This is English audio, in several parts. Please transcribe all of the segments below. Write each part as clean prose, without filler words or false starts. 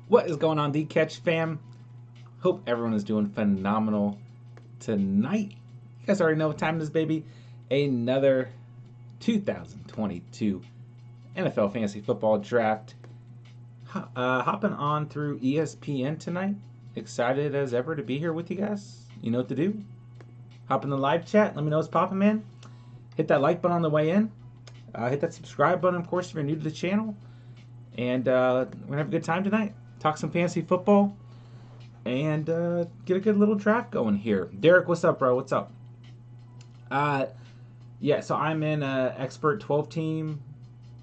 What is going on, the Catch fam? Hope everyone is doing phenomenal tonight. You guys already know what time it is, baby. Another 2022 NFL Fantasy Football Draft. Hopping on through ESPN tonight. Excited as ever to be here with you guys. You know what to do. Hop in the live chat. Let me know what's popping, man. Hit that like button on the way in. Hit that subscribe button, of course, if you're new to the channel. And we're going to have a good time tonight. Talk some fantasy football. And get a good little draft going here. Derek, what's up, bro? What's up? Yeah, so I'm in expert 12-team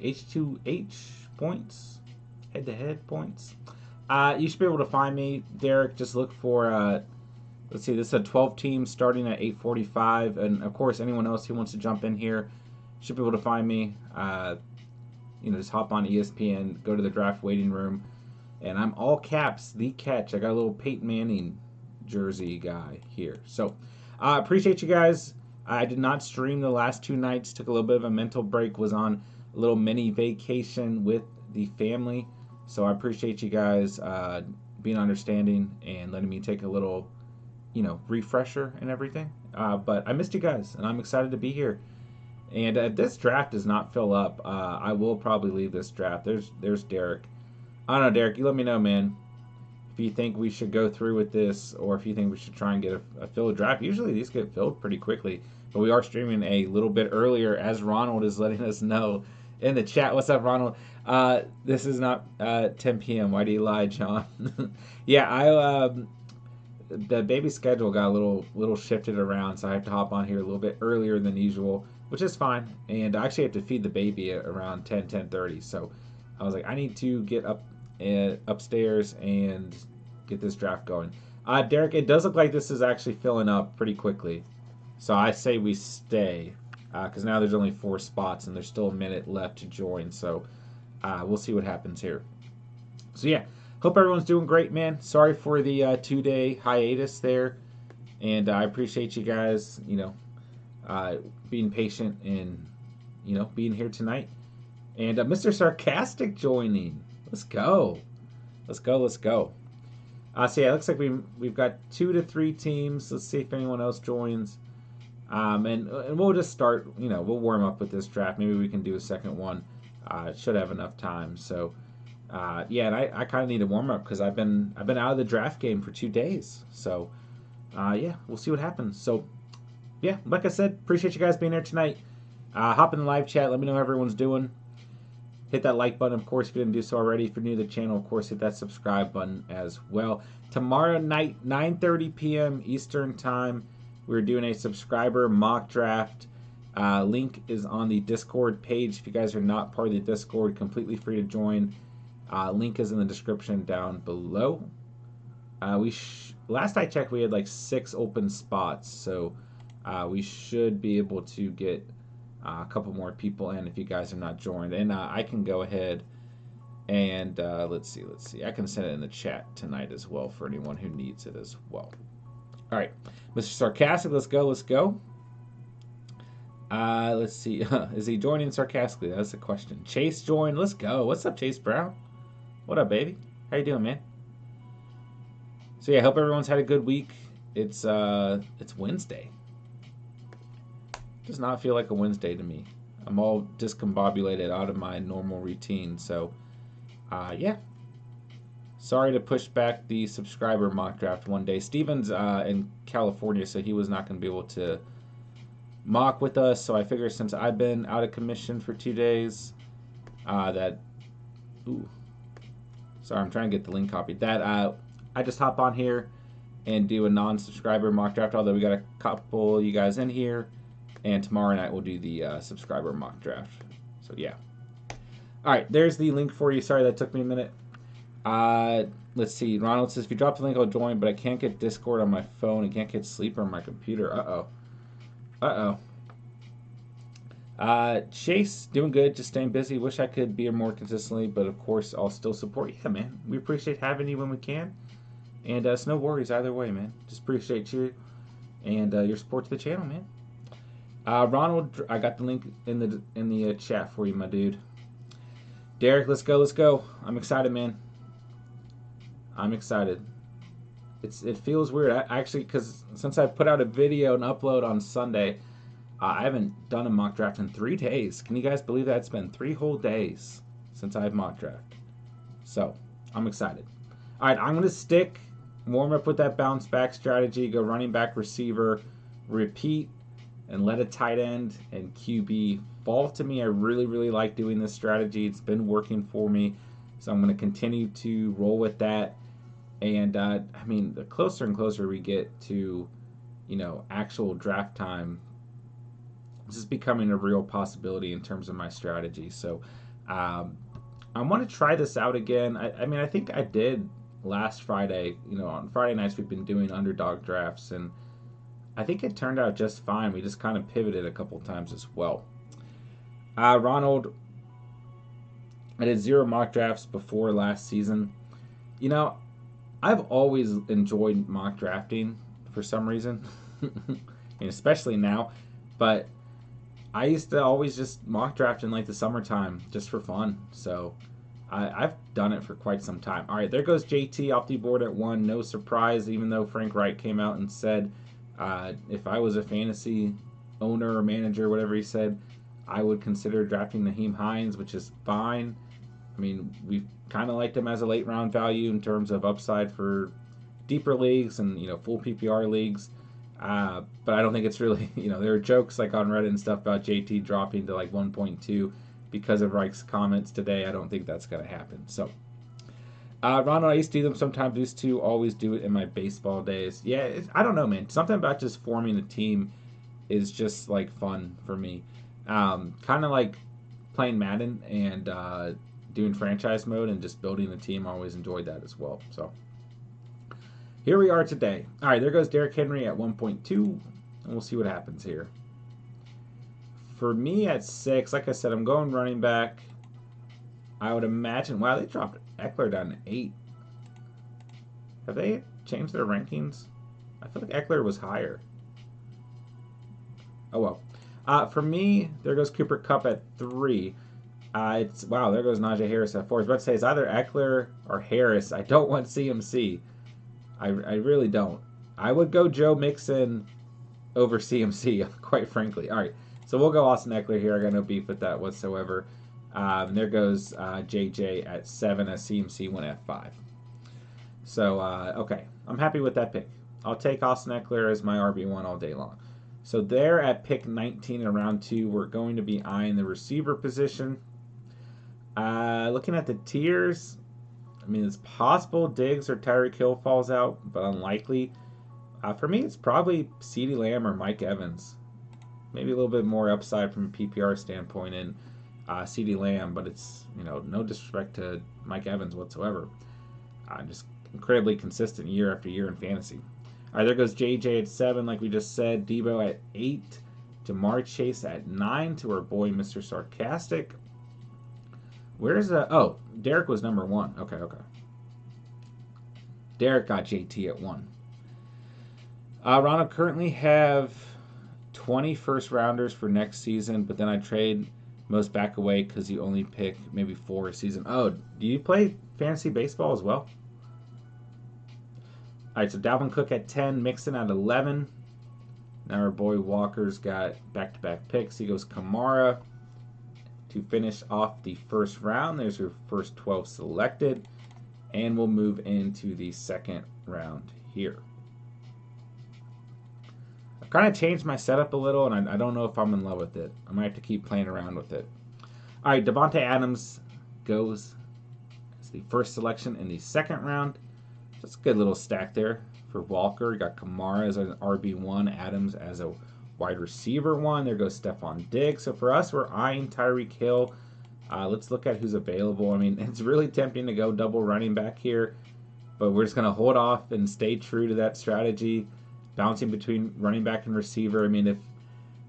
H2H points. Head-to-head points. You should be able to find me, Derek. Just look for... let's see, this is a 12-team starting at 8:45. And, of course, anyone else who wants to jump in here should be able to find me. Just hop on ESPN, go to the draft waiting room. And I'm all caps, the catch. I got a little Peyton Manning jersey guy here. So, appreciate you guys. I did not stream the last 2 nights. Took a little bit of a mental break. Was on a little mini vacation with the family. So, I appreciate you guys being understanding and letting me take a little, refresher and everything. But I missed you guys, and I'm excited to be here. And if this draft does not fill up, I will probably leave this draft. There's Derek. I don't know, Derek. You let me know, man. If you think we should go through with this, or if you think we should try and get a filled draft. Usually these get filled pretty quickly, but we are streaming a little bit earlier, as Ronald is letting us know in the chat. What's up, Ronald? This is not 10 p.m. Why do you lie, John? Yeah, the baby schedule got a little shifted around, so I have to hop on here a little bit earlier than usual, which is fine. And I actually have to feed the baby at around 10:30. So I was like, I need to get upstairs and get this draft going. Derek, it does look like this is actually filling up pretty quickly. So I say we stay, because now there's only 4 spots and there's still a minute left to join. So we'll see what happens here. So yeah, hope everyone's doing great, man. Sorry for the 2-day hiatus there. And I appreciate you guys, being patient and, being here tonight. And Mr. Sarcastic joining. Let's go. So yeah, it looks like we've got 2 to 3 teams. Let's see if anyone else joins. And we'll just start, we'll warm up with this draft. Maybe we can do a second one. Should have enough time. So yeah, and I kind of need to warm up because I've been out of the draft game for 2 days. So yeah, we'll see what happens. So yeah, like I said, appreciate you guys being here tonight. Hop in the live chat. Let me know how everyone's doing. Hit that like button, of course, if you didn't do so already. If you're new to the channel, of course, hit that subscribe button as well. Tomorrow night, 9:30 p.m. Eastern Time, we're doing a subscriber mock draft. Link is on the Discord page. If you guys are not part of the Discord, completely free to join. Link is in the description down below. Last I checked, we had like 6 open spots, so we should be able to get a couple more people in if you guys are not joined. And I can go ahead and let's see. I can send it in the chat tonight as well for anyone who needs it as well. All right, Mr. Sarcastic, let's go. Let's see. Is he joining sarcastically? That's the question. Chase joined. Let's go. What's up, Chase Brown? What up, baby? How you doing, man? So yeah, I hope everyone's had a good week. It's Wednesday. Does not feel like a Wednesday to me. I'm all discombobulated out of my normal routine. So, yeah. Sorry to push back the subscriber mock draft one day. Steven's in California, so he was not going to be able to mock with us. So I figured since I've been out of commission for 2 days, ooh. Sorry, I'm trying to get the link copied. I just hop on here and do a non-subscriber mock draft, although we got a couple of you guys in here. And tomorrow night we'll do the subscriber mock draft. So yeah. All right, there's the link for you. Sorry that took me a minute. Let's see. Ronald says, if you drop the link, I'll join, but I can't get Discord on my phone. I can't get Sleeper on my computer. Chase, doing good. Just staying busy. Wish I could be here more consistently, but of course I'll still support you. Yeah, man. We appreciate having you when we can. And it's no worries either way, man. Just appreciate you and your support to the channel, man. Ronald, I got the link in the chat for you, my dude. Derek, let's go, let's go. I'm excited, man. I'm excited. It feels weird. I actually, because since I put out a video and upload on Sunday, I haven't done a mock draft in 3 days. Can you guys believe that? It's been 3 whole days since I've mock draft. So, I'm excited. All right, I'm going to stick, warm up with that bounce back strategy, go running back, receiver, repeat, and let a tight end and QB fall to me. I really, really like doing this strategy. It's been working for me. So I'm going to continue to roll with that. And, I mean, the closer and closer we get to, actual draft time, this is becoming a real possibility in terms of my strategy. So I want to try this out again. I think I did last Friday. On Friday nights we've been doing underdog drafts, and I think it turned out just fine. We just kind of pivoted a couple times as well. Ronald, I did 0 mock drafts before last season. I've always enjoyed mock drafting for some reason, and especially now. But I used to always just mock draft in like the summertime just for fun. So I've done it for quite some time. All right, there goes JT off the board at 1. No surprise, even though Frank Wright came out and said if I was a fantasy owner or manager, whatever he said, I would consider drafting Naheem Hines, which is fine. I mean, we kind of liked him as a late round value in terms of upside for deeper leagues and full PPR leagues. But I don't think it's really, there are jokes like on Reddit and stuff about JT dropping to like 1.2 because of Reich's comments today. I don't think that's going to happen. So, Ronald, I used to do them sometimes. Used to always do it in my baseball days. Yeah, I don't know, man. Something about just forming a team is just like fun for me. Kind of like playing Madden and doing franchise mode and just building a team. I always enjoyed that as well. So here we are today. All right, there goes Derrick Henry at 1.2, and we'll see what happens here. For me at 6, like I said, I'm going running back. I would imagine, wow, they dropped Eckler down to 8. Have they changed their rankings? I feel like Eckler was higher. Oh well. For me, there goes Cooper Kupp at 3. Wow, there goes Najee Harris at 4. I was about to say, it's either Eckler or Harris. I don't want CMC. I really don't. I would go Joe Mixon over CMC, quite frankly. All right, so we'll go Austin Eckler here. I got no beef with that whatsoever. There goes JJ at 7 as CMC went at 5. So, okay, I'm happy with that pick. I'll take Austin Eckler as my RB1 all day long. So there at pick 19 in round 2, we're going to be eyeing the receiver position. Looking at the tiers, I mean, it's possible Diggs or Tyreek Hill falls out, but unlikely. For me, it's probably CeeDee Lamb or Mike Evans. Maybe a little bit more upside from a PPR standpoint in CeeDee Lamb, but it's, no disrespect to Mike Evans whatsoever. Just incredibly consistent year after year in fantasy. All right, there goes JJ at 7, like we just said. Debo at 8. Jamar Chase at 9 to our boy Mr. Sarcastic. Where's oh, Derek was number 1. Okay. Derek got JT at 1. Ronald currently have 20 first rounders for next season, but then I trade most back away because you only pick maybe 4 a season. Oh, do you play fantasy baseball as well? All right, so Dalvin Cook at 10, Mixon at 11. Now our boy Walker's got back-to-back picks. He goes Kamara to finish off the first round. There's your first 12 selected. And we'll move into the second round here. I've kind of changed my setup a little, and I don't know if I'm in love with it. I might have to keep playing around with it. All right, Devontae Adams goes as the first selection in the second round. That's a good little stack there for Walker. You got Kamara as an RB1, Adams as a wide receiver 1. There goes Stephon Diggs. So for us, we're eyeing Tyreek Hill. Let's look at who's available. I mean, it's really tempting to go double running back here, but we're just going to hold off and stay true to that strategy, bouncing between running back and receiver. I mean, if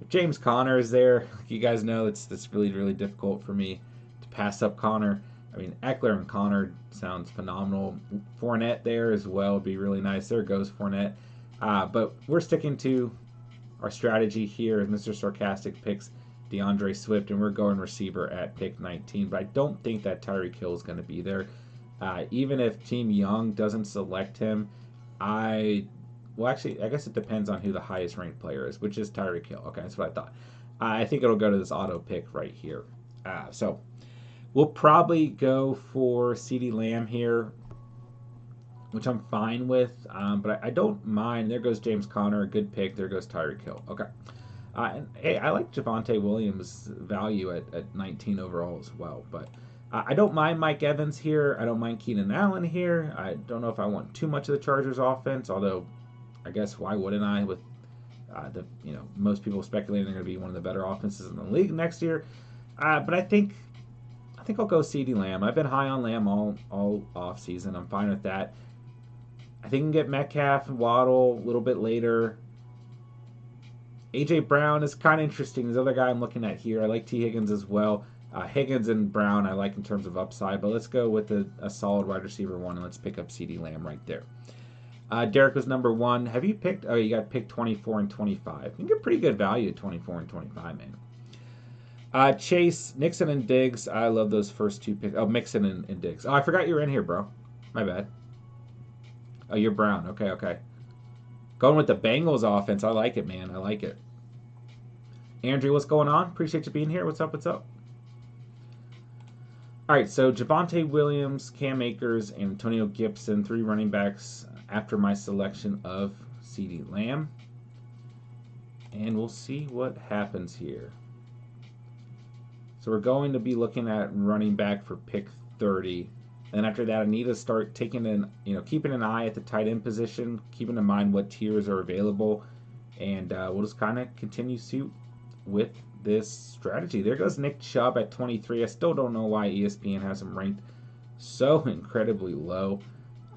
James Conner is there, you guys know it's really, really difficult for me to pass up Conner. I mean, Eckler and Conner sounds phenomenal. Fournette there as well would be really nice. There goes Fournette. But we're sticking to our strategy here as Mr. Sarcastic picks DeAndre Swift, and we're going receiver at pick 19. But I don't think that Tyreek Hill is going to be there. Even if Team Young doesn't select him, well, actually, I guess it depends on who the highest ranked player is, which is Tyreek Hill. Okay, that's what I thought. I think it'll go to this auto pick right here. So we'll probably go for CeeDee Lamb here, which I'm fine with. But I don't mind. There goes James Conner, a good pick. There goes Tyreek Hill. Okay. And hey, I like Javonte Williams' value at 19 overall as well. But I don't mind Mike Evans here. I don't mind Keenan Allen here. I don't know if I want too much of the Chargers offense, although I guess why wouldn't I with most people speculating they're going to be one of the better offenses in the league next year. But I think I'll go CeeDee Lamb. I've been high on Lamb all off season. I'm fine with that. I think I can get Metcalf and Waddle a little bit later. AJ Brown is kind of interesting. This other guy I'm looking at here. I like T. Higgins as well. Higgins and Brown I like in terms of upside, but let's go with a solid wide receiver one, and let's pick up CeeDee Lamb right there. Derek was number 1. Have you picked? Oh, you got picked 24 and 25. You get pretty good value at 24 and 25, man. Chase, Nixon, and Diggs. I love those first 2 picks. Oh, Mixon and Diggs. Oh, I forgot you were in here, bro. My bad. Oh, you're Brown. Okay. Going with the Bengals offense. I like it, man. I like it. Andrew, what's going on? Appreciate you being here. What's up? All right, so Javonte Williams, Cam Akers, and Antonio Gibson, 3 running backs after my selection of CeeDee Lamb. And we'll see what happens here. So we're going to be looking at running back for pick 30. And after that, I need to start keeping an eye at the tight end position, keeping in mind what tiers are available. And we'll just kind of continue suit with this strategy. There goes Nick Chubb at 23. I still don't know why ESPN has him ranked so incredibly low.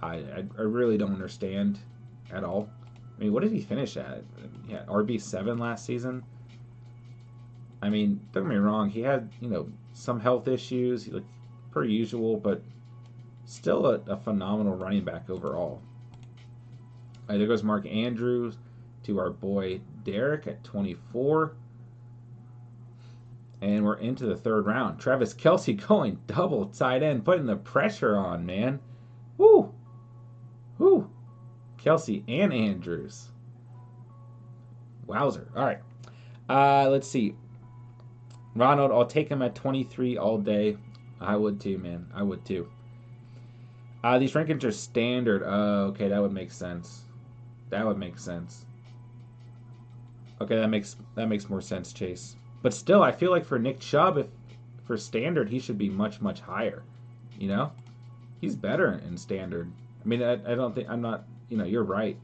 I really don't understand at all. I mean, what did he finish at? Yeah, RB7 last season. I mean, don't get me wrong, he had, some health issues, he looked per usual, but still a phenomenal running back overall. All right, there goes Mark Andrews to our boy Derek at 24. And we're into the 3rd round. Travis Kelce going double tight end, putting the pressure on, man. Woo! Kelce and Andrews. Wowzer. All right. Let's see. Ronald, I'll take him at 23 all day. I would too, man. I would too. These rankings are standard. Okay, that would make sense. Okay, that makes more sense, Chase. But still, I feel like for Nick Chubb, for standard, he should be much, much higher. He's better in standard. I mean, I don't think, I'm not, you're right.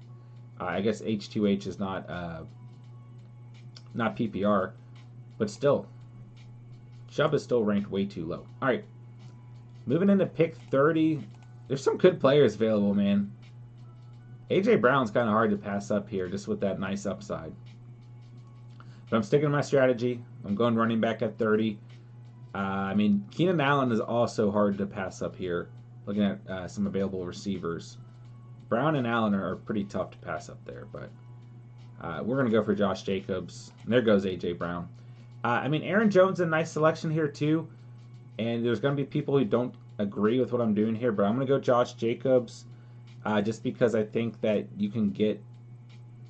I guess H2H is not PPR, but still, Chubb is still ranked way too low. All right, moving into pick 30. There's some good players available, man. AJ Brown's kind of hard to pass up here, just with that nice upside. But I'm sticking to my strategy. I'm going running back at 30. I mean, Keenan Allen is also hard to pass up here, looking at some available receivers. Brown and Allen are pretty tough to pass up there, but we're going to go for Josh Jacobs. And there goes A.J. Brown. I mean, Aaron Jones is a nice selection here too, and there's going to be people who don't agree with what I'm doing here, but I'm going to go Josh Jacobs just because I think that you can get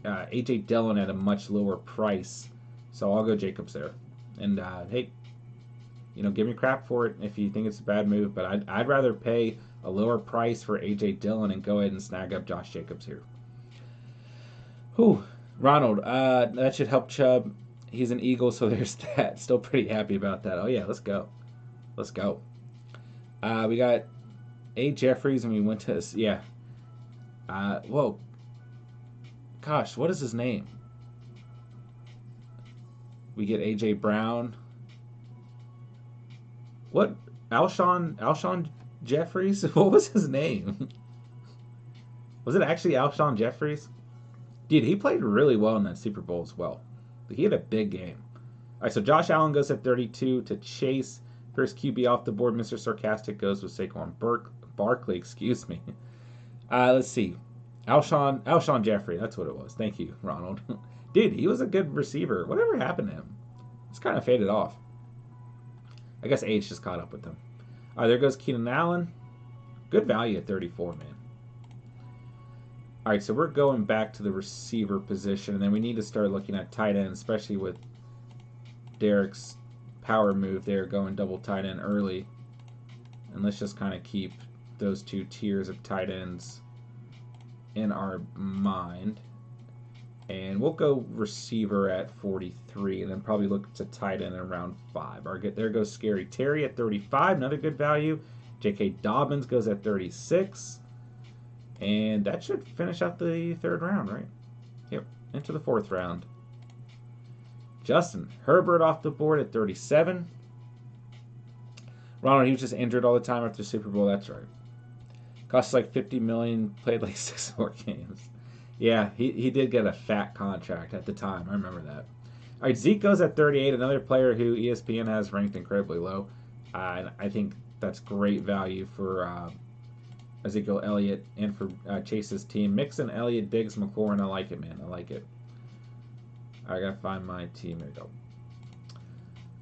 A.J. Dillon at a much lower price. So I'll go Jacobs there. And, hey, give me crap for it if you think it's a bad move, but I'd rather pay a lower price for A.J. Dillon and go ahead and snag up Josh Jacobs here. Whew. Ronald, that should help Chubb. He's an Eagle, so there's that. Still pretty happy about that. Oh, yeah, let's go. We got A. Jeffries, and we went to this. Yeah. Whoa. Gosh, what is his name? We get A.J. Brown. What? Alshon Jeffries? What was his name? Was it actually Alshon Jeffries? Dude, he played really well in that Super Bowl as well. He had a big game. All right, so Josh Allen goes at 32 to Chase. First QB off the board, Mr. Sarcastic goes with Saquon Barkley, excuse me. Let's see. Alshon Jeffrey, that's what it was. Thank you, Ronald. Dude, he was a good receiver. Whatever happened to him? It's kind of faded off. I guess age just caught up with them. All right, there goes Keenan Allen. Good value at 34, man. All right, so we're going back to the receiver position, and then we need to start looking at tight end, especially with Derek's power move there, going double tight end early. And let's just kind of keep those two tiers of tight ends in our mind. And we'll go receiver at 43, and then probably look to tight end around 5. There goes Scary Terry at 35, another good value. J.K. Dobbins goes at 36. And that should finish out the 3rd round, right? Yep, into the 4th round. Justin Herbert off the board at 37. Ronald, he was just injured all the time after the Super Bowl. That's right. Cost like $50 million, played like 6 more games. Yeah, he did get a fat contract at the time. I remember that. All right, Zeke goes at 38, another player who ESPN has ranked incredibly low. And I think that's great value for Ezekiel Elliott and for Chase's team. Mixon, Elliott, Diggs, McLaurin. I like it, man. I like it. I gotta find my team. There we go.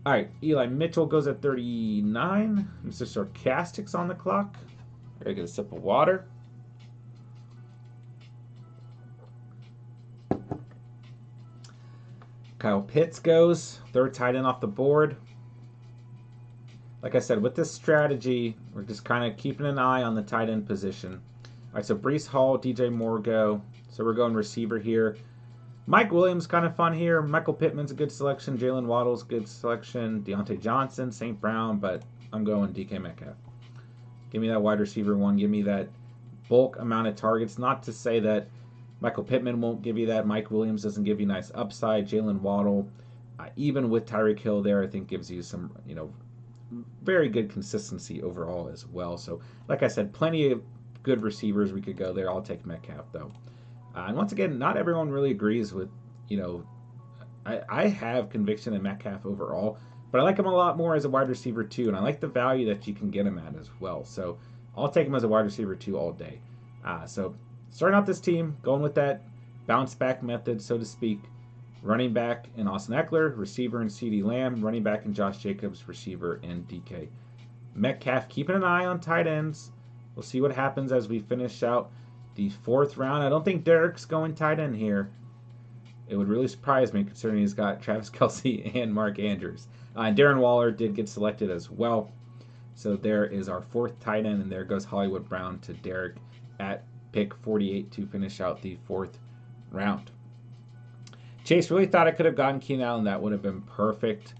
All right, Eli Mitchell goes at 39. Mr. Sarcastic's on the clock. I gotta get a sip of water. Kyle Pitts goes, 3rd tight end off the board. Like I said, with this strategy, we're just kind of keeping an eye on the tight end position. All right, so Breece Hall, DJ Moore go. So we're going receiver here. Mike Williams kind of fun here. Michael Pittman's a good selection. Jalen Waddle's a good selection. Deontay Johnson, St. Brown, but I'm going DK Metcalf. Give me that wide receiver 1. Give me that bulk amount of targets. Not to say that Michael Pittman won't give you that. Mike Williams doesn't give you nice upside. Jalen Waddle, even with Tyreek Hill there, I think gives you some, very good consistency overall as well. So, like I said, plenty of good receivers we could go there. I'll take Metcalf, though. And once again, not everyone really agrees with, I have conviction in Metcalf overall, but I like him a lot more as a wide receiver, too, and I like the value that you can get him at as well. So, I'll take him as a wide receiver, too, all day. So, starting out this team, going with that bounce back method, so to speak. Running back in Austin Eckler, receiver in CeeDee Lamb, running back in Josh Jacobs, receiver in DK Metcalf. Keeping an eye on tight ends. We'll see what happens as we finish out the 4th round. I don't think Derek's going tight end here. It would really surprise me considering he's got Travis Kelce and Mark Andrews. And Darren Waller did get selected as well. So there is our 4th tight end, and there goes Hollywood Brown to Derek at pick 48 to finish out the 4th round. Chase really thought I could have gotten Keenan Allen. That would have been perfect.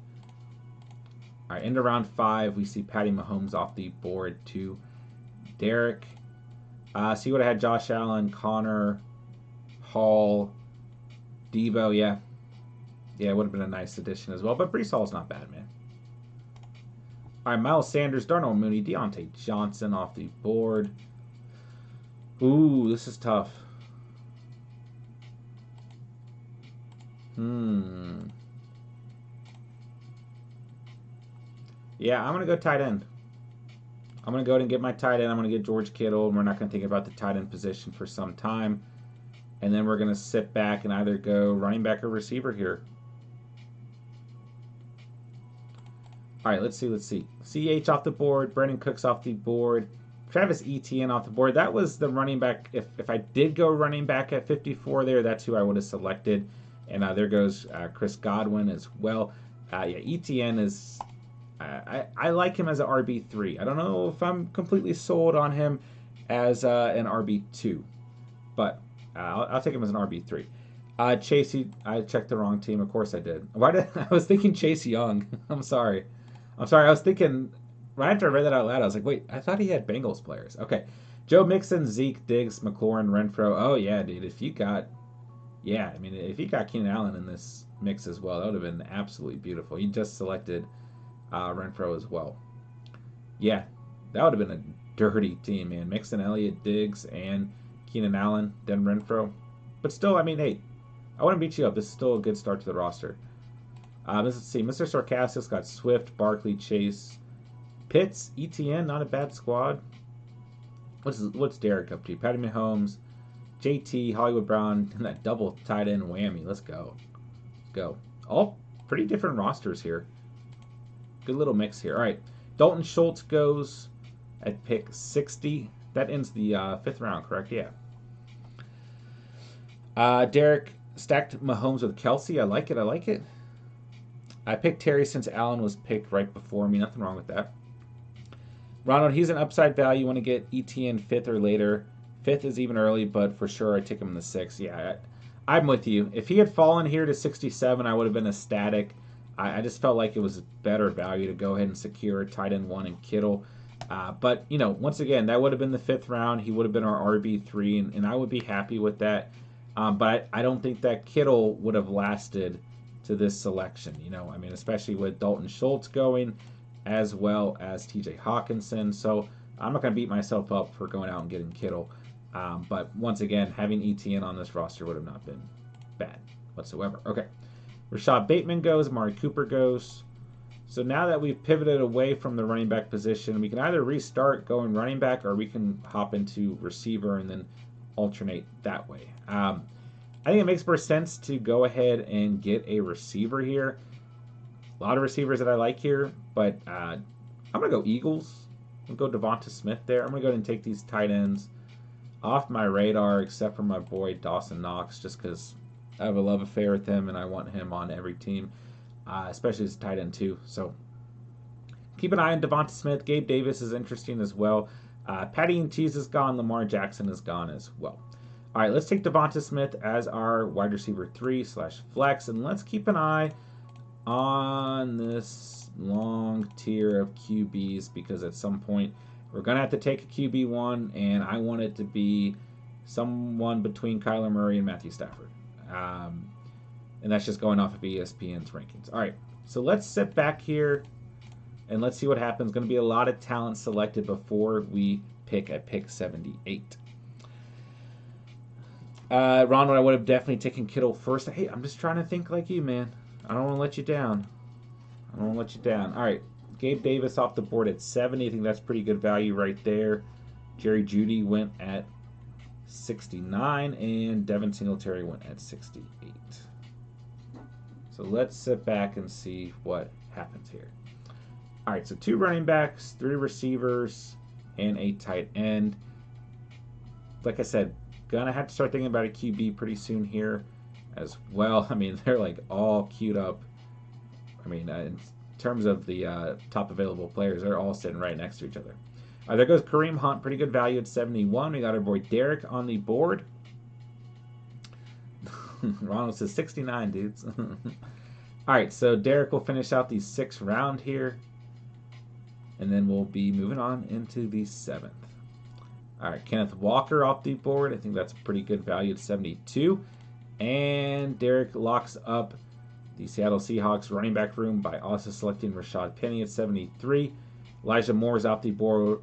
All right, into round 5, we see Patty Mahomes off the board to Derek. So you would have had Josh Allen, Connor, Hall, Devo. Yeah, it would have been a nice addition as well. But Breece Hall's not bad, man. All right, Miles Sanders, Darnell Mooney, Deontay Johnson off the board. Ooh, this is tough. Yeah, I'm going to go tight end. I'm going to go ahead and get my tight end. I'm going to get George Kittle, and we're not going to think about the tight end position for some time. And then we're going to sit back and either go running back or receiver here. All right, let's see. CH off the board. Brandon Cooks off the board. Travis Etienne off the board. That was the running back. If I did go running back at 54 there, that's who I would have selected. And there goes Chris Godwin as well. Etienne is... I like him as an RB3. I don't know if I'm completely sold on him as an RB2. But I'll take him as an RB3. Chase, I checked the wrong team. Of course I did. I was thinking Chase Young. I'm sorry. I was thinking... Right after I read that out loud, I was like, wait, I thought he had Bengals players. Okay. Joe Mixon, Zeke, Diggs, McLaurin, Renfro. Oh, yeah, dude. If you got Keenan Allen in this mix as well, that would have been absolutely beautiful. You just selected Renfro as well. Yeah, that would have been a dirty team, man. Mixon, Elliott, Diggs, and Keenan Allen, then Renfro. But still, hey, I wouldn't beat you up. This is still a good start to the roster. Let's see. Mr. Sarcastic's got Swift, Barkley, Chase, Pitts, ETN, not a bad squad. What's Derek up to? Patty Mahomes, JT, Hollywood Brown, and that double tight end whammy. Let's go. All pretty different rosters here. Good little mix here. All right, Dalton Schultz goes at pick 60. That ends the 5th round, correct? Yeah. Derek stacked Mahomes with Kelsey. I like it. I like it. I picked Terry since Allen was picked right before me. Nothing wrong with that. Ronald, he's an upside value. You want to get ETN 5th or later. 5th is even early, but for sure I take him in the 6th. Yeah, I'm with you. If he had fallen here to 67, I would have been ecstatic. I just felt like it was better value to go ahead and secure tight end 1 and Kittle. But, you know, once again, that would have been the 5th round. He would have been our RB3, and I would be happy with that. But I don't think that Kittle would have lasted to this selection. You know, I mean, especially with Dalton Schultz going, as well as TJ Hawkinson. So I'm not going to beat myself up for going out and getting Kittle. But once again, having ETN on this roster would have not been bad whatsoever. Okay. Rashad Bateman goes. Amari Cooper goes. So now that we've pivoted away from the running back position, we can either restart going running back or we can hop into receiver and then alternate that way. I think it makes more sense to go ahead and get a receiver here. A lot of receivers that I like here, but I'm going to go Eagles. I'm going to go Devonta Smith there. I'm going to go ahead and take these tight ends off my radar, except for my boy Dawson Knox, just because I have a love affair with him and I want him on every team, especially as a tight end too. So keep an eye on Devonta Smith. Gabe Davis is interesting as well. Patty and Cheese is gone. Lamar Jackson is gone as well. All right, let's take Devonta Smith as our wide receiver 3/flex, and let's keep an eye on this long tier of QBs because at some point we're going to have to take a QB1, and I want it to be someone between Kyler Murray and Matthew Stafford. And that's just going off of ESPN's rankings. All right, so let's sit back here and let's see what happens. Going to be a lot of talent selected before we pick at pick 78. Ronald, I would have definitely taken Kittle first. Hey, I'm just trying to think like you, man. I don't want to let you down. All right, Gabe Davis off the board at 70. I think that's pretty good value right there. Jerry Jeudy went at 69, and Devin Singletary went at 68. So let's sit back and see what happens here. All right, so 2 running backs, 3 receivers, and a tight end. Like I said, gonna have to start thinking about a QB pretty soon here as well. I mean, they're like all queued up. I mean, in terms of the top available players, they're all sitting right next to each other. There goes Kareem Hunt, pretty good value at 71. We got our boy Derek on the board. Ronald says 69, dudes. All right, so Derek will finish out the 6th round here, and then we'll be moving on into the 7th. All right, Kenneth Walker off the board. I think that's pretty good value at 72. And Derek locks up the Seattle Seahawks running back room by also selecting Rashad Penny at 73. Elijah Moore's off the board.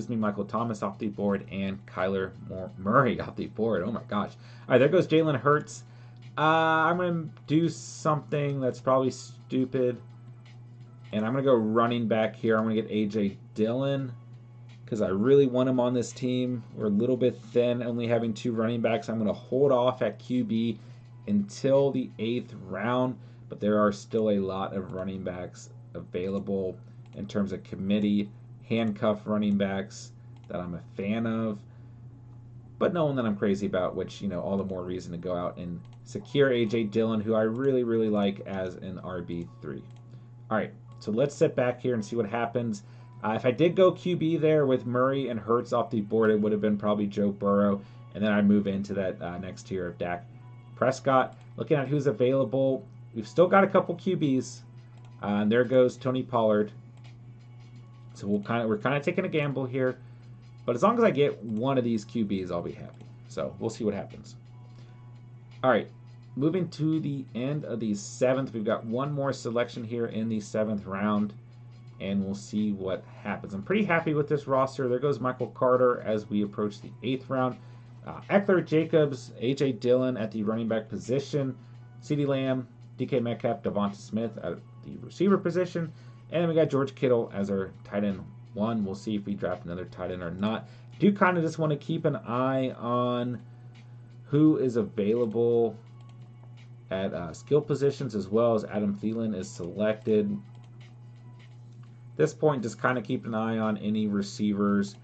Michael Thomas off the board, and Kyler Murray off the board. Oh my gosh. All right, there goes Jalen Hurts. I'm going to do something that's probably stupid, and I'm going to go running back here. I'm going to get A.J. Dillon because I really want him on this team. We're a little bit thin, only having 2 running backs. I'm going to hold off at QB until the 8th round, but there are still a lot of running backs available in terms of committee, handcuff running backs that I'm a fan of, but no one that I'm crazy about, which, you know, all the more reason to go out and secure A.J. Dillon, who I really, really like as an RB3. All right, so let's sit back here and see what happens. If I did go QB there with Murray and Hurts off the board, it would have been probably Joe Burrow, and then I move into that next tier of Dak Prescott. Looking at who's available, we've still got a couple QBs. And there goes Tony Pollard. So we're kind of taking a gamble here, but as long as I get one of these QBs, I'll be happy. So we'll see what happens. All right, moving to the end of the 7th, we've got one more selection here in the 7th round, and we'll see what happens. I'm pretty happy with this roster. There goes Michael Carter as we approach the 8th round. Eckler, Jacobs, A.J. Dillon at the running back position, CeeDee Lamb, DK Metcalf, Devonta Smith at the receiver position, and we got George Kittle as our tight end 1. We'll see if we draft another tight end or not. Do kind of just want to keep an eye on who is available at skill positions as well as Adam Thielen is selected. At this point, just kind of keep an eye on any receivers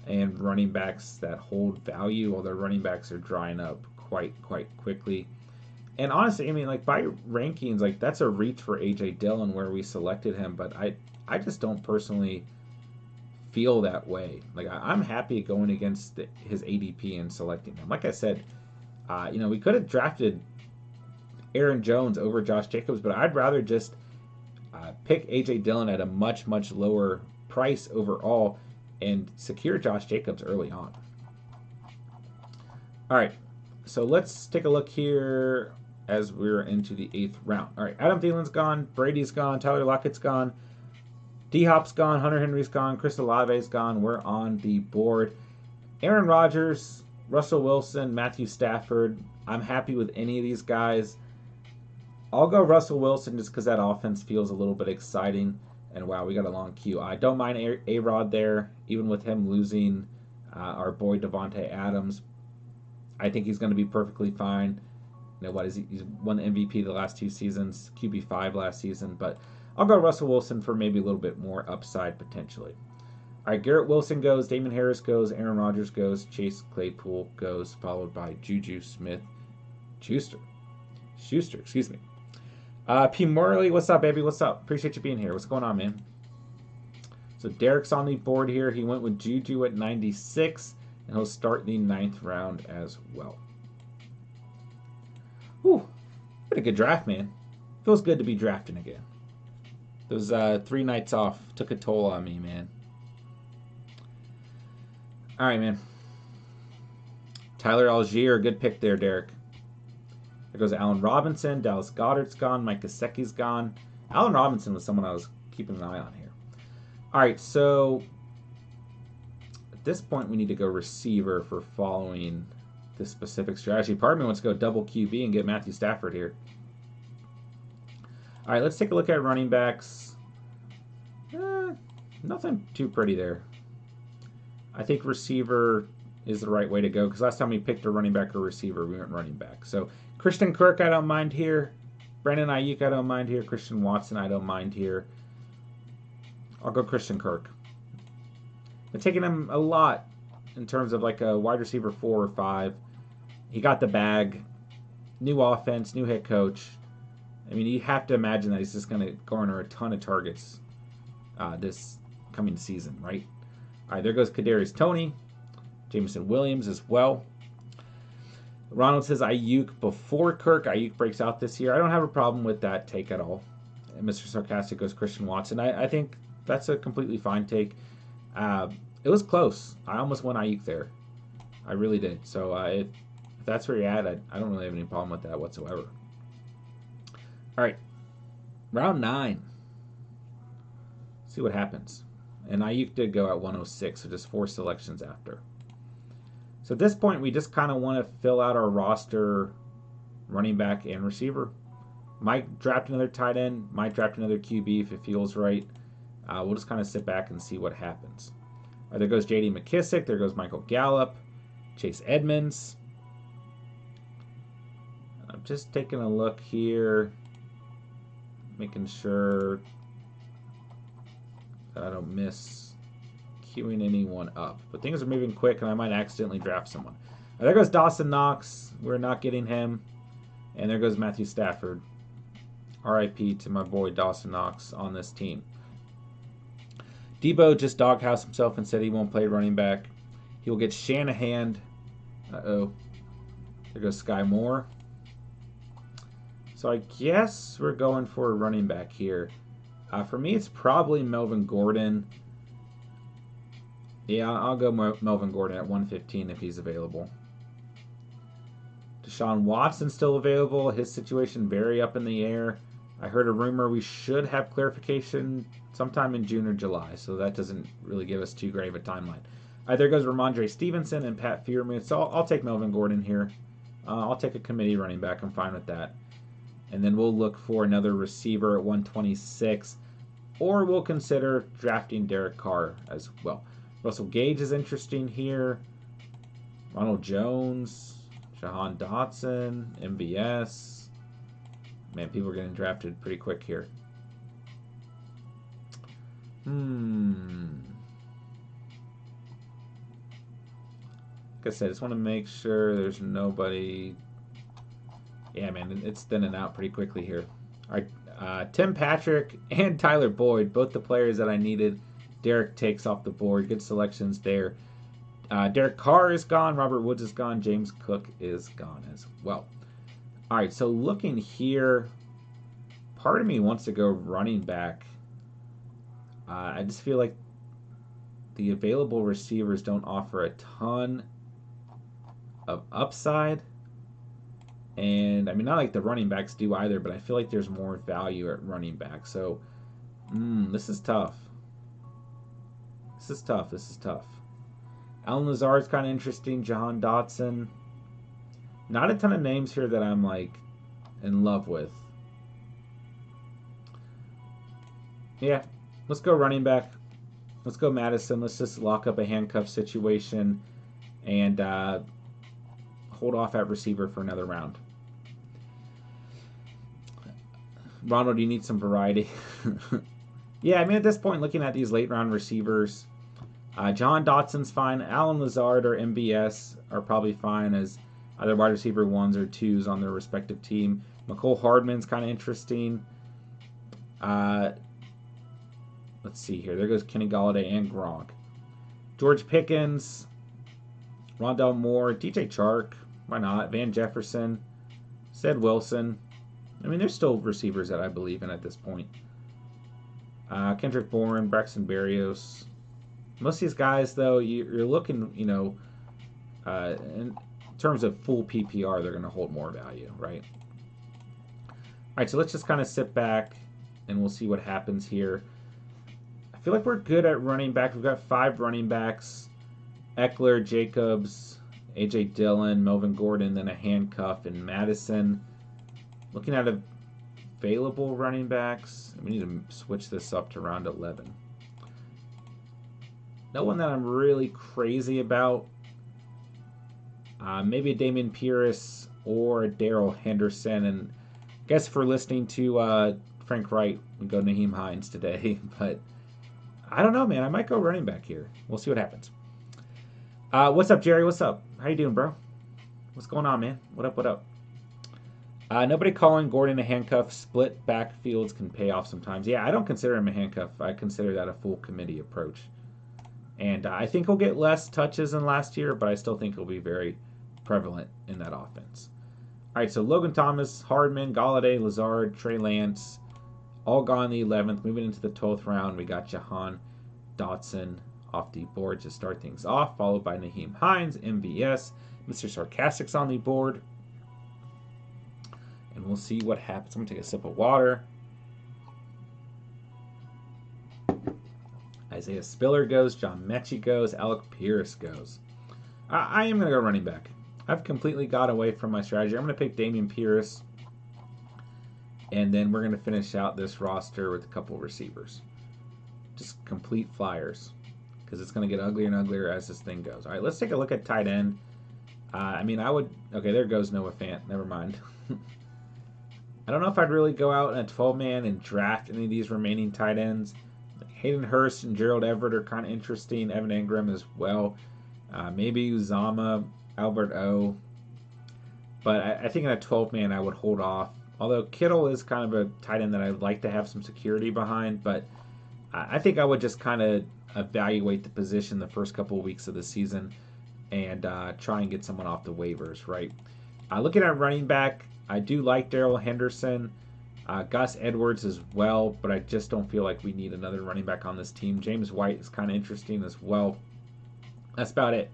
and running backs that hold value, although running backs are drying up quite quickly. And honestly, I mean, like by rankings, like that's a reach for A.J. Dillon where we selected him, but I just don't personally feel that way. Like I'm happy going against his ADP and selecting him. Like I said, we could have drafted Aaron Jones over Josh Jacobs, but I'd rather just pick A.J. Dillon at a much lower price overall and secure Josh Jacobs early on. All right, so let's take a look here as we're into the 8th round. All right, Adam Thielen's gone, Brady's gone, Tyler Lockett's gone, D-Hop's gone, Hunter Henry's gone, Chris Olave's gone. We're on the board. Aaron Rodgers, Russell Wilson, Matthew Stafford. I'm happy with any of these guys. I'll go Russell Wilson just because that offense feels a little bit exciting. And wow, we got a long queue. I don't mind A-Rod there, even with him losing our boy Devontae Adams. I think he's going to be perfectly fine. You know what is he? He's won the MVP the last 2 seasons, QB5 last season. But I'll go Russell Wilson for maybe a little bit more upside potentially. All right, Garrett Wilson goes, Damon Harris goes, Aaron Rodgers goes, Chase Claypool goes, followed by Juju Smith-Schuster. Excuse me. P. Morley, what's up, baby? What's up? Appreciate you being here. What's going on, man? So Derek's on the board here. He went with Juju at 96, and he'll start the 9th round as well. Whew. What a good draft, man. Feels good to be drafting again. Those 3 nights off took a toll on me, man. All right, man. Tyler Algier, good pick there, Derek. There goes Allen Robinson. Dallas Goedert's gone. Mike Gesicki's gone. Allen Robinson was someone I was keeping an eye on here. All right, so at this point, we need to go receiver for following this specific strategy. Part of me wants to go double QB and get Matthew Stafford here. All right, let's take a look at running backs. Nothing too pretty there. I think receiver is the right way to go because last time we picked a running back or receiver, we went running back. So Christian Kirk, I don't mind here. Brandon Ayuk, I don't mind here. Christian Watson, I don't mind here. I'll go Christian Kirk. Been taking him a lot in terms of like a wide receiver 4 or 5. He got the bag. New offense, new head coach. I mean, you have to imagine that he's just going to garner a ton of targets this coming season, right? All right, there goes Kadarius Toney. Jameson Williams as well. Ronald says Ayuk before Kirk. Ayuk breaks out this year. I don't have a problem with that take at all. And Mr. Sarcastic goes Christian Watson. I think that's a completely fine take. It was close. I almost went Ayuk there. I really did. So if that's where you're at, I don't really have any problem with that whatsoever. All right. Round 9. See what happens. And Ayuk did go at 106, so just 4 selections after. So at this point, we just kind of want to fill out our roster, running back and receiver. Might draft another tight end, might draft another QB if it feels right. We'll just kind of sit back and see what happens. All right, there goes J.D. McKissick. There goes Michael Gallup. Chase Edmonds. I'm just taking a look here, making sure that I don't miss queuing anyone up. But things are moving quick, and I might accidentally draft someone. Right, there goes Dawson Knox. We're not getting him. And there goes Matthew Stafford. R.I.P. to my boy Dawson Knox on this team. Debo just doghoused himself and said he won't play running back. He will get Shanahan. Uh-oh. There goes Sky Moore. So I guess we're going for a running back here. For me, it's probably Melvin Gordon. Yeah, I'll go Melvin Gordon at 115 if he's available. Deshaun Watson still available. His situation very up in the air. I heard a rumor we should have clarification sometime in June or July, so that doesn't really give us too great of a timeline. All right, there goes Ramondre Stevenson and Pat Freiermuth. So I'll take Melvin Gordon here. I'll take a committee running back. I'm fine with that. And then we'll look for another receiver at 126, or we'll consider drafting Derek Carr as well. Russell Gage is interesting here. Ronald Jones, Jahan Dotson, MVS. Man, people are getting drafted pretty quick here. Like I said, I just want to make sure there's nobody. Yeah, man, it's thinning out pretty quickly here. All right, Tim Patrick and Tyler Boyd, both the players that I needed. Derek takes off the board. Good selections there. Derek Carr is gone. Robert Woods is gone. James Cook is gone as well. All right, so looking here, part of me wants to go running back. I just feel like the available receivers don't offer a ton of upside. And, I mean, not like the running backs do either, but I feel like there's more value at running back. So, this is tough. This is tough. Alan Lazard's kind of interesting. Jahan Dotson. Not a ton of names here that I'm, like, in love with. Yeah, let's go running back. Let's go Madison. Let's just lock up a handcuff situation and hold off at receiver for another round. Ronald, do you need some variety? Yeah, I mean, at this point, looking at these late round receivers, John Dotson's fine. Alan Lazard or MBS are probably fine as either wide receiver 1s or 2s on their respective team. McCole Hardman's kind of interesting. Let's see here. There goes Kenny Galladay and Gronk. George Pickens, Rondell Moore, DJ Chark, why not? Van Jefferson, Ced Wilson. I mean, there's still receivers that I believe in at this point. Kendrick Bourne, Braxton Berrios. Most of these guys, though, you're looking, you know, in terms of full PPR, they're going to hold more value, right? All right, so let's just kind of sit back and we'll see what happens here. I feel like we're good at running back. We've got 5 running backs. Eckler, Jacobs, A.J. Dillon, Melvin Gordon, then a handcuff, and Madison. Looking at available running backs, we need to switch this up to round 11. No one that I'm really crazy about. Maybe a Dameon Pierce or a Daryl Henderson. And I guess if we're listening to Frank Wright, we go Naheem Hines today. But I don't know, man. I might go running back here. We'll see what happens. What's up, Jerry? What's up? How you doing, bro? What's going on, man? What up, what up? Nobody calling Gordon a handcuff. Split backfields can pay off sometimes. Yeah, I don't consider him a handcuff. I consider that a full committee approach. And I think he'll get less touches than last year, but I still think he'll be very prevalent in that offense. All right, so Logan Thomas, Hardman, Galladay, Lazard, Trey Lance, all gone in the 11th. Moving into the 12th round, we got Jahan Dotson off the board to start things off, followed by Naheem Hines, MVS, Mr. Sarcastic's on the board. And we'll see what happens. I'm going to take a sip of water. Isaiah Spiller goes. John Mechie goes. Alec Pierce goes. I am going to go running back. I've completely got away from my strategy. I'm going to pick Dameon Pierce. And then we're going to finish out this roster with a couple receivers. Just complete flyers. Because it's going to get uglier and uglier as this thing goes. All right, let's take a look at tight end. I mean, I would... Okay, there goes Noah Fant. Never mind. I don't know if I'd really go out in a 12-man and draft any of these remaining tight ends. Hayden Hurst and Gerald Everett are kind of interesting. Evan Ingram as well. Maybe Uzama, Albert O. But I think in a 12-man I would hold off. Although Kittle is kind of a tight end that I'd like to have some security behind. But I think I would just kind of evaluate the position the first couple of weeks of the season and try and get someone off the waivers, right? Looking at running back, I do like Daryl Henderson, Gus Edwards as well, but I just don't feel like we need another running back on this team. James White is kind of interesting as well. That's about it.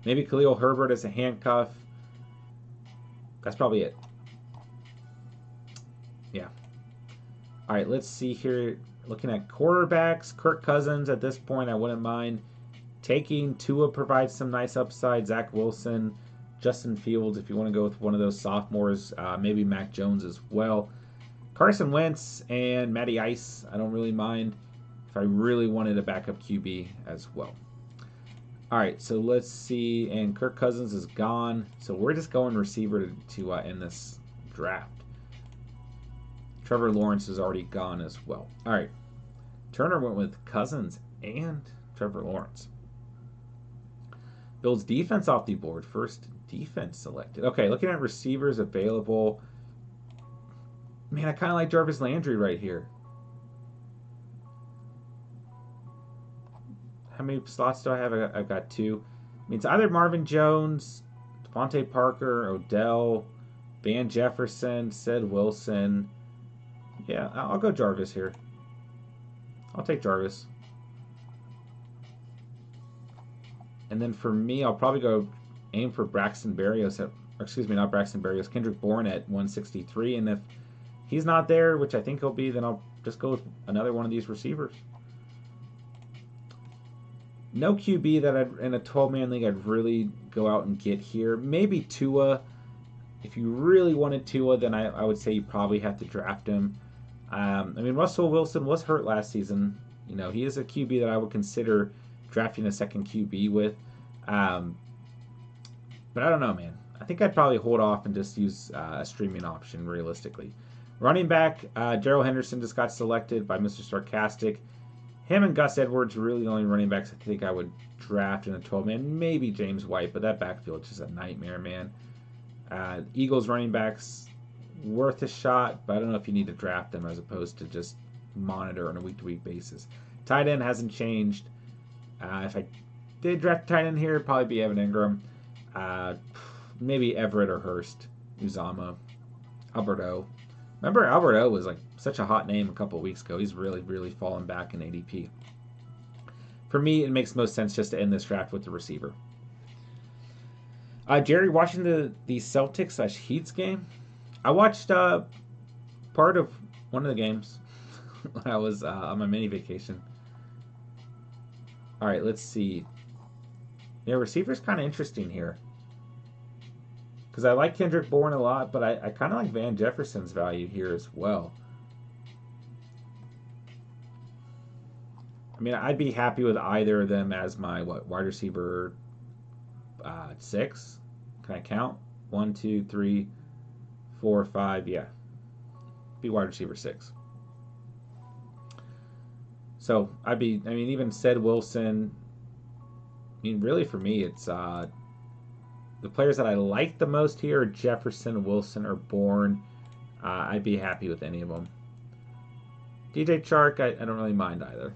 Maybe Khalil Herbert as a handcuff. That's probably it. Yeah. All right, let's see here. Looking at quarterbacks, Kirk Cousins at this point, I wouldn't mind taking. Tua provides some nice upside. Zach Wilson, Justin Fields, if you want to go with one of those sophomores, maybe Mac Jones as well. Carson Wentz and Matty Ice, I don't really mind if I really wanted a backup QB as well. All right, so let's see. And Kirk Cousins is gone. So we're just going receiver to end this draft. Trevor Lawrence is already gone as well. All right. Turner went with Cousins and Trevor Lawrence. Bills defense off the board. First defense selected. Okay, looking at receivers available. Man, I kind of like Jarvis Landry right here. How many slots do I have? I've got 2. I mean, it's either Marvin Jones, Devontae Parker, Odell, Van Jefferson, Sid Wilson. Yeah, I'll go Jarvis here. I'll take Jarvis. And then for me, I'll probably go aim for Braxton Berrios at, or excuse me, not Braxton Berrios, Kendrick Bourne at 163. And if he's not there, which I think he'll be, then I'll just go with another one of these receivers. No QB that in a 12-man league I'd really go out and get here. Maybe Tua. If you really wanted Tua, then I would say you probably have to draft him. I mean, Russell Wilson was hurt last season. You know, he is a QB that I would consider drafting a second QB with. But I don't know, man. I think I'd probably hold off and just use a streaming option realistically. Running back, Daryl Henderson just got selected by Mr. Sarcastic. Him and Gus Edwards are really the only running backs I think I would draft in a 12-man. Maybe James White, but that backfield is just a nightmare, man. Eagles running backs, worth a shot, but I don't know if you need to draft them as opposed to just monitor on a week-to-week basis. Tight end hasn't changed. If I did draft tight end here, it'd probably be Evan Ingram. Maybe Everett or Hurst. Uzama. Alberto. Remember, Alberto was like such a hot name a couple of weeks ago. He's really, really fallen back in ADP. For me, it makes most sense just to end this draft with the receiver. Jerry, watching the Celtics/Heats game, I watched part of one of the games when I was on my mini vacation. All right, let's see. Yeah, receiver's kind of interesting here. Because I like Kendrick Bourne a lot, but I kind of like Van Jefferson's value here as well. I mean, I'd be happy with either of them as my, wide receiver 6? Can I count? 1, 2, 3, 4, 5, yeah. Be wide receiver 6. So, even Sid Wilson, I mean, really for me, it's the players that I like the most here are Jefferson, Wilson, or Bourne. I'd be happy with any of them. DJ Chark, I don't really mind either.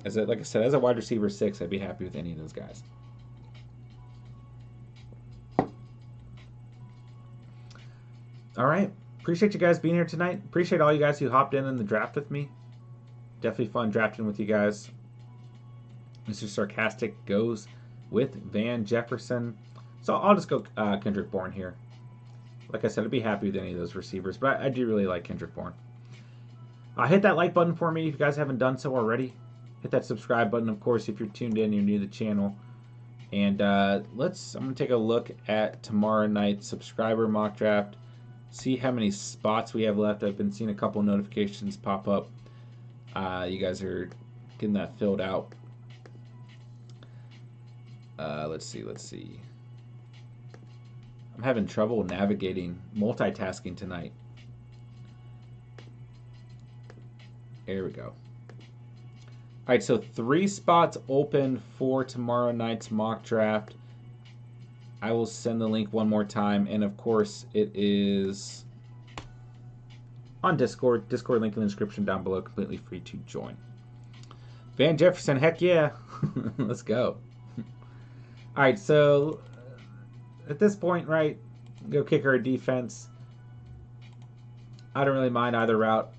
Like I said, as a wide receiver 6, I'd be happy with any of those guys. All right. Appreciate you guys being here tonight. Appreciate all you guys who hopped in the draft with me. Definitely fun drafting with you guys. Mr. Sarcastic goes with Van Jefferson. So I'll just go Kendrick Bourne here. Like I said, I'd be happy with any of those receivers, but I do really like Kendrick Bourne. Hit that like button for me if you guys haven't done so already. Hit that subscribe button, of course, if you're tuned in, you're new to the channel. And I'm going to take a look at tomorrow night's subscriber mock draft. See how many spots we have left. I've been seeing a couple notifications pop up. You guys are getting that filled out. Let's see. I'm having trouble navigating multitasking tonight. There we go. All right, so 3 spots open for tomorrow night's mock draft. I will send the link one more time, and of course, it is on Discord. Discord link in the description down below, completely free to join. Van Jefferson, heck yeah. Let's go. All right, so at this point, right, go kicker or defense. I don't really mind either route.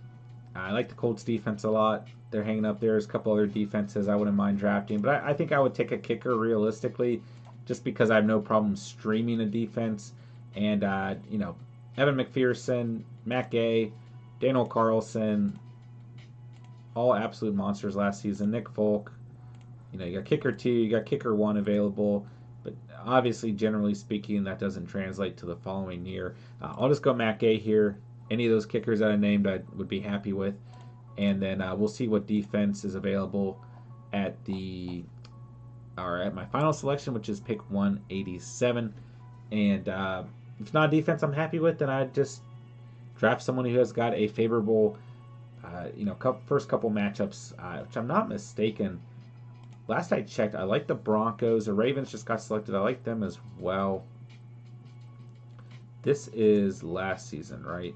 I like the Colts defense a lot. They're hanging up there. There's a couple other defenses I wouldn't mind drafting, but I think I would take a kicker realistically, just because I have no problem streaming a defense. And Evan McPherson, Matt Gay, Daniel Carlson, all absolute monsters last season. Nick Folk. You got kicker 2, you got kicker 1 available, but obviously, generally speaking, that doesn't translate to the following year. I'll just go Matt Gay here. Any of those kickers that I named, I would be happy with. And then we'll see what defense is available at my final selection, which is pick 187. And if not a defense I'm happy with, then I'd just draft someone who has got a favorable, first couple matchups, which I'm not mistaken. Last I checked, I like the Broncos. The Ravens just got selected. I like them as well. This is last season, right?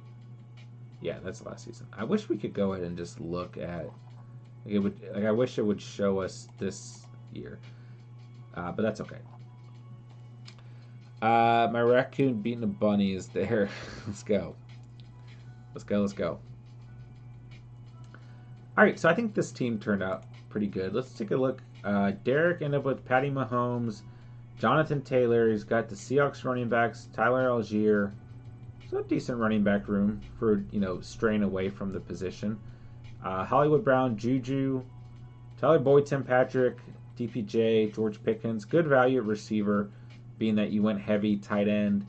Yeah, that's last season. I wish we could go ahead and just look at it. I wish it would show us this year, but that's okay. My raccoon beating a bunny is there. Let's go. Let's go. All right, so I think this team turned out pretty good. Let's take a look. Derek ended up with Patty Mahomes, Jonathan Taylor. He's got the Seahawks running backs, Tyler Algier. So a decent running back room for, straying away from the position. Hollywood Brown, Juju, Tyler Boyd, Tim Patrick, DPJ, George Pickens. Good value at receiver, being that you went heavy tight end.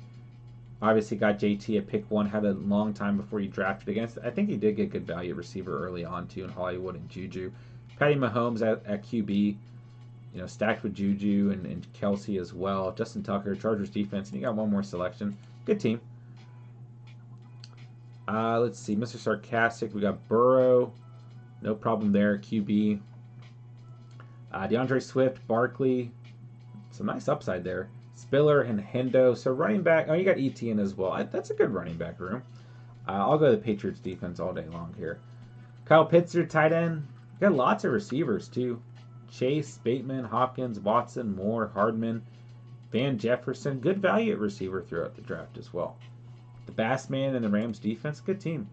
Obviously got JT at pick 1, had a long time before you drafted against. I think he did get good value at receiver early on, too, in Hollywood and Juju. Patty Mahomes at QB, stacked with Juju and Kelsey as well. Justin Tucker, Chargers defense, and you got one more selection. Good team. Let's see, Mr. Sarcastic. We got Burrow, no problem there. QB. DeAndre Swift, Barkley, some nice upside there. Spiller and Hendo. So running back. Oh, you got ETN as well. That's a good running back room. I'll go to the Patriots defense all day long here. Kyle Pitts, your tight end. Got lots of receivers too. Chase, Bateman, Hopkins, Watson, Moore, Hardman, Van Jefferson. Good value at receiver throughout the draft as well. The Bassman and the Rams defense, good team.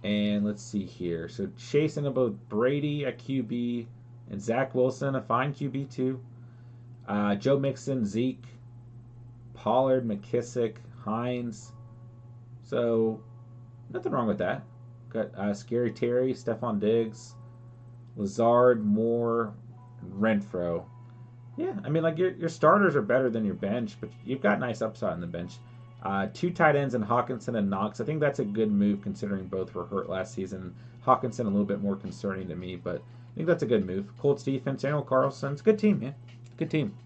And let's see here. So Chase and both Brady at QB and Zach Wilson, a fine QB too. Joe Mixon, Zeke, Pollard, McKissick, Hines. So nothing wrong with that. Got Scary Terry, Stephon Diggs, Lazard, Moore, Renfro. Yeah, I mean, your starters are better than your bench, but you've got nice upside on the bench. 2 tight ends in Hawkinson and Knox. I think that's a good move considering both were hurt last season. Hawkinson a little bit more concerning to me, but I think that's a good move. Colts defense, Daniel Carlson. It's a good team, man. Good team.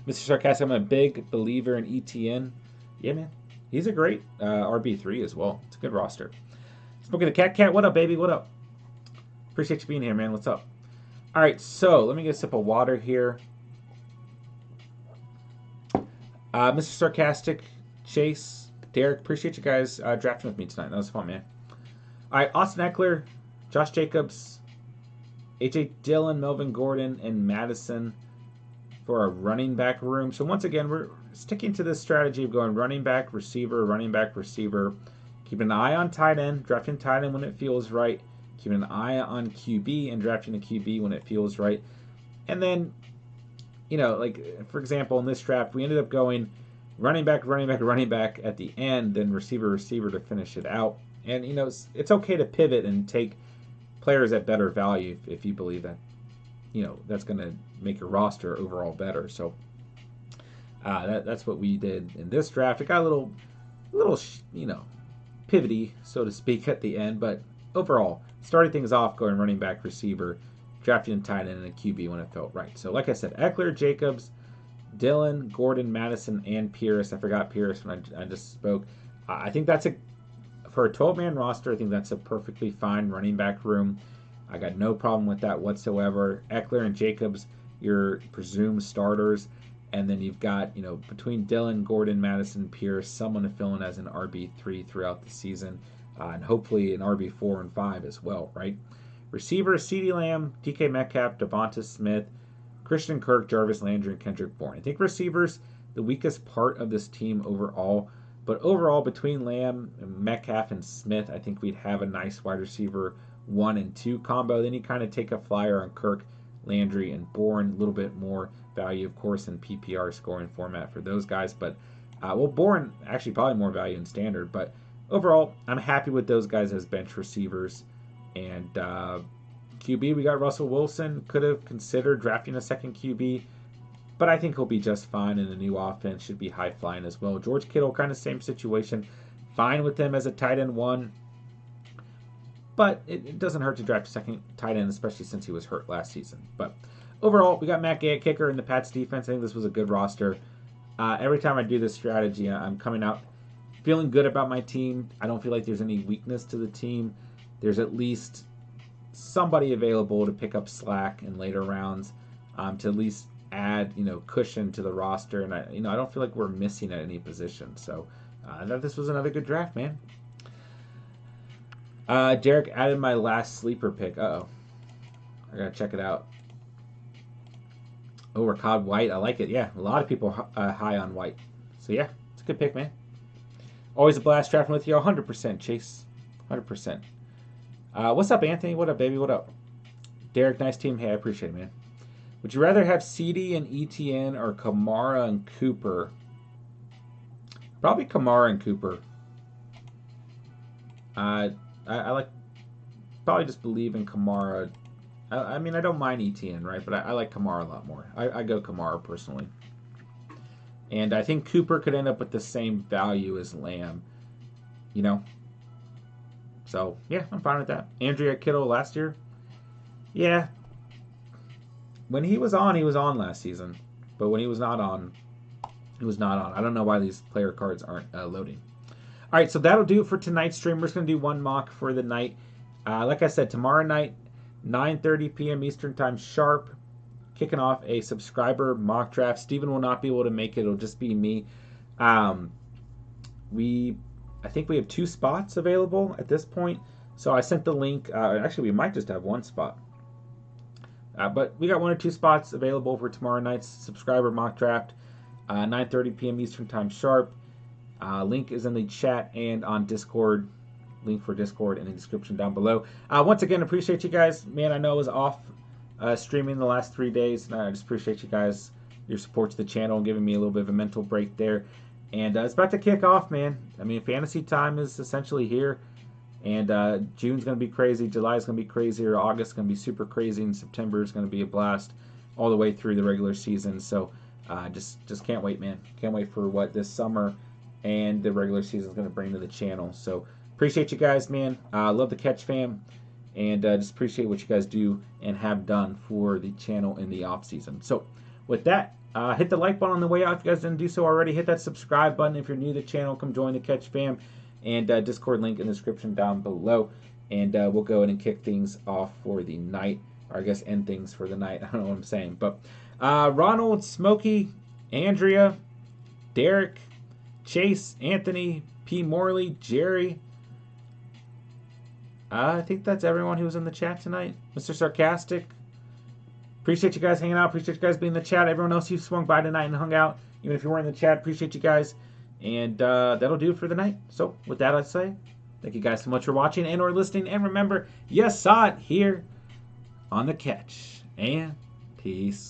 Mr. Sarcastic, I'm a big believer in ETN. Yeah, man. He's a great RB3 as well. It's a good roster. Smoking the Cat. What up, baby? What up? Appreciate you being here, man. What's up? All right, so let me get a sip of water here. Mr. Sarcastic, Chase, Derek, appreciate you guys drafting with me tonight. That was fun, man. All right, Austin Eckler, Josh Jacobs, A.J. Dillon, Melvin Gordon, and Madison for our running back room. So once again, we're sticking to this strategy of going running back, receiver, keeping an eye on tight end, drafting tight end when it feels right, keeping an eye on QB and drafting a QB when it feels right. And then, for example, in this draft, we ended up going running back at the end, then receiver to finish it out. And, it's okay to pivot and take players at better value if you believe that, that's going to make your roster overall better. So that's what we did in this draft. It got a little, pivoty, so to speak, at the end. But overall, starting things off going running back, receiver, drafting a tight end and a QB when it felt right. So like I said, Eckler, Jacobs, Dillon, Gordon, Madison, and Pierce. I forgot Pierce when I just spoke. I think that's for a 12-man roster, I think that's a perfectly fine running back room. I got no problem with that whatsoever. Eckler and Jacobs, your presumed starters. And then you've got, between Dillon, Gordon, Madison, Pierce, someone to fill in as an RB3 throughout the season. And hopefully an RB4 and 5 as well, right? Receivers, CeeDee Lamb, DK Metcalf, Devonta Smith, Christian Kirk, Jarvis Landry, and Kendrick Bourne. I think receivers, the weakest part of this team overall. But overall, between Lamb, Metcalf, and Smith, I think we'd have a nice wide receiver 1 and 2 combo. Then you kind of take a flyer on Kirk, Landry, and Bourne. A little bit more value, of course, in PPR scoring format for those guys. But, Bourne, actually probably more value in standard. But overall, I'm happy with those guys as bench receivers. And QB, we got Russell Wilson. Could have considered drafting a second QB. But I think he'll be just fine in the new offense. Should be high flying as well. George Kittle, kind of same situation. Fine with him as a tight end 1. But it doesn't hurt to draft a second tight end, especially since he was hurt last season. But overall, we got Matt Gay at kicker in the Pats defense. I think this was a good roster. Every time I do this strategy, I'm coming out feeling good about my team. I don't feel like there's any weakness to the team. There's at least somebody available to pick up slack in later rounds, to at least add cushion to the roster, and I don't feel like we're missing at any position. So I thought this was another good draft, man. Derek added my last sleeper pick. I gotta check it out. Oh, Ricard White. I like it. Yeah, a lot of people high on White. So yeah, it's a good pick, man. Always a blast drafting with you. 100%, Chase. 100%. What's up, Anthony? What up, baby? What up? Derek, nice team. Hey, I appreciate it, man. Would you rather have CD and ETN or Kamara and Cooper? Probably Kamara and Cooper. I like, probably just believe in Kamara. I mean, I don't mind ETN, right? But I like Kamara a lot more. I go Kamara personally. And I think Cooper could end up with the same value as Lamb. So, yeah, I'm fine with that. Andrea Kittle last year? Yeah. When he was on last season. But when he was not on, he was not on. I don't know why these player cards aren't loading. All right, so that'll do it for tonight's stream. We're just going to do one mock for the night. Like I said, tomorrow night, 9:30 p.m. Eastern Time sharp, kicking off a subscriber mock draft. Steven will not be able to make it. It'll just be me. I think we have 2 spots available at this point. So I sent the link. Actually, we might just have 1 spot. But we got 1 or 2 spots available for tomorrow night's subscriber mock draft. 9:30 p.m. Eastern Time sharp. Link is in the chat and on Discord. Link for Discord in the description down below. Once again, appreciate you guys. Man, I know I was off streaming the last 3 days, and I just appreciate you guys, your support to the channel, and giving me a little bit of a mental break there. And it's about to kick off, man. I mean, fantasy time is essentially here. And June's going to be crazy. July's going to be crazier. August's going to be super crazy. And September is going to be a blast all the way through the regular season. So just can't wait, man. Can't wait for what this summer and the regular season is going to bring to the channel. So appreciate you guys, man. Love the Catch fam. And just appreciate what you guys do and have done for the channel in the off season. So with that, hit the like button on the way out if you guys didn't do so already. Hit that subscribe button if you're new to the channel. Come join the Catch fam. And Discord link in the description down below. And we'll go in and kick things off for the night. Or I guess end things for the night. I don't know what I'm saying. But Ronald, Smokey, Andrea, Derek, Chase, Anthony, P. Morley, Jerry. I think that's everyone who was in the chat tonight. Mr. Sarcastic. Appreciate you guys hanging out. Appreciate you guys being in the chat. Everyone else who swung by tonight and hung out. Even if you weren't in the chat, appreciate you guys. And that'll do it for the night. So with that, I'd say thank you guys so much for watching and or listening. And remember, you saw it here on the Catch. And peace.